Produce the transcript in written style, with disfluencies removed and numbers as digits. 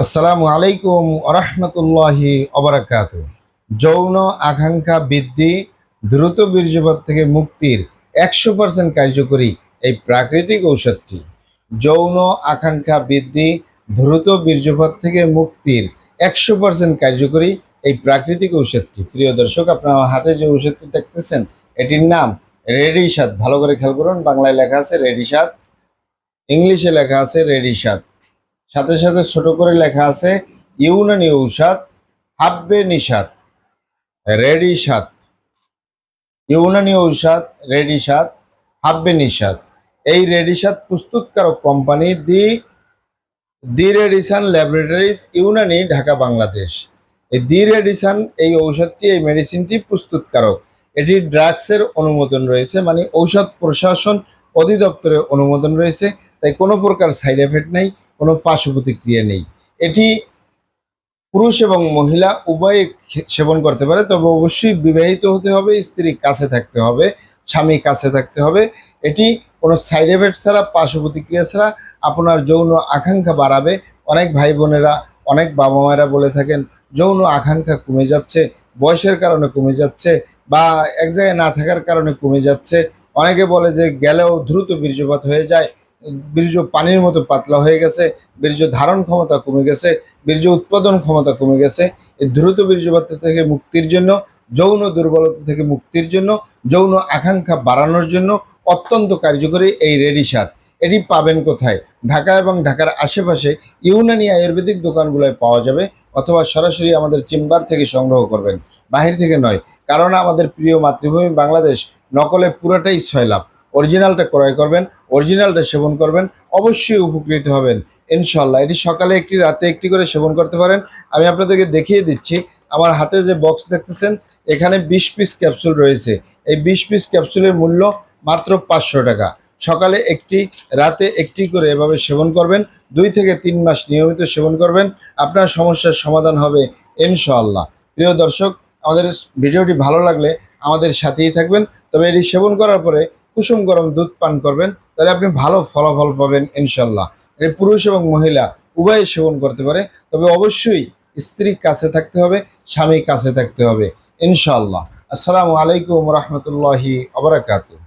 আসসালামু আলাইকুম ওরহমতুল্লাহি ওবারাকাতু। যৌন আকাঙ্ক্ষা বৃদ্ধি, দ্রুত বীর্যপাত থেকে মুক্তির 100% কার্যকরী এই প্রাকৃতিক ঔষধটি। যৌন আকাঙ্ক্ষা বৃদ্ধি, দ্রুত বীর্যপাত থেকে মুক্তির 100% কার্যকরী এই প্রাকৃতিক ঔষধটি। প্রিয় দর্শক, আপনার হাতে যে ঔষধটি দেখতেছেন এটির নাম রেডিসাত। ভালো করে খেয়াল করুন, বাংলায় লেখা আছে রেডিসাত, ইংলিশে লেখা আছে রেডিসাত, সাথে সাথে ছোট করে লেখা আছে ইউনানি ঔষধ হাব্বে নিষাদ। রেডিসাত, ইউনানি ঔষধ রেডিসাত হাব্বে নিষাদ। এই রেডিসাত প্রস্তুতকারক কোম্পানি দি রেডিসান ল্যাবরেটরিজ, ইউনানি, ঢাকা, বাংলাদেশ। এই দি রেডিসান এই ঔষধটি, এই মেডিসিনটি প্রস্তুতকারক। এটি ড্রাগসের অনুমোদন রয়েছে, মানে ঔষধ প্রশাসন অধিদপ্তরের অনুমোদন রয়েছে, তাই কোনো প্রকার সাইড এফেক্ট নেই, কোনো পার্শ্ব প্রতিক্রিয়া নেই। এটি পুরুষ এবং মহিলা উভয়ে সেবন করতে পারে, তবে অবশ্যই বিবাহিত হতে হবে, স্ত্রী কাছে থাকতে হবে, স্বামী কাছে থাকতে হবে। এটি কোনো সাইড এফেক্ট ছাড়া, পার্শ্ব প্রতিক্রিয়া ছাড়া আপনার যৌন আকাঙ্ক্ষা বাড়াবে। অনেক ভাই বোনেরা, অনেক বাবা মায়েরা বলে থাকেন যৌন আকাঙ্ক্ষা কমে যাচ্ছে, বয়সের কারণে কমে যাচ্ছে, বা এক জায়গায় না থাকার কারণে কমে যাচ্ছে। অনেকে বলে যে গেলেও দ্রুত বীর্যপাত হয়ে যায়, বীর্য পানির মতো পাতলা হয়ে গেছে, বীর্য ধারণ ক্ষমতা কমে গেছে, বীর্য উৎপাদন ক্ষমতা কমে গেছে। এই দ্রুত বীর্যপাত থেকে মুক্তির জন্য, যৌন দুর্বলতা থেকে মুক্তির জন্য, যৌন আকাঙ্ক্ষা বাড়ানোর জন্য অত্যন্ত কার্যকরী এই রেডিসাত। এটি পাবেন কোথায়? ঢাকা এবং ঢাকার আশেপাশে ইউনানি আয়ুর্বেদিক দোকানগুলোয় পাওয়া যাবে, অথবা সরাসরি আমাদের চেম্বার থেকে সংগ্রহ করবেন, বাহির থেকে নয়। কারণ আমাদের প্রিয় মাতৃভূমি বাংলাদেশ, নকলে পুরোটাই সয়লাভ। অরিজিনালটা ক্রয় করবেন, অরিজিনালটা সেবন করবেন, অবশ্যই উপকৃত হবেন ইনশাল্লাহ। এটি সকালে একটি, রাতে একটি করে সেবন করতে পারেন। আমি আপনাদেরকে দেখিয়ে দিচ্ছি। আমার হাতে যে বক্স দেখতেছেন, এখানে 20 পিস ক্যাপসুল রয়েছে। এই 20 পিস ক্যাপসুলের মূল্য মাত্র 500 টাকা। সকালে একটি, রাতে একটি করে এভাবে সেবন করবেন। 2 থেকে 3 মাস নিয়মিত সেবন করবেন, আপনার সমস্যার সমাধান হবে ইনশাআল্লাহ। প্রিয় দর্শক, আমাদের ভিডিওটি ভালো লাগলে আমাদের সাথেই থাকবেন। তবে এটি সেবন করার পরে কুসুম গরম দুধ পান করবেন, তাহলে আপনি ভালো ফলাফল পাবেন ইনশাল্লাহ। এটি পুরুষ এবং মহিলা উভয়ে সেবন করতে পারে, তবে অবশ্যই স্ত্রী কাছে থাকতে হবে, স্বামী কাছে থাকতে হবে ইনশাল্লাহ। আসসালামু আলাইকুম রহমতুল্লাহি ওয়া বারাকাতুহু।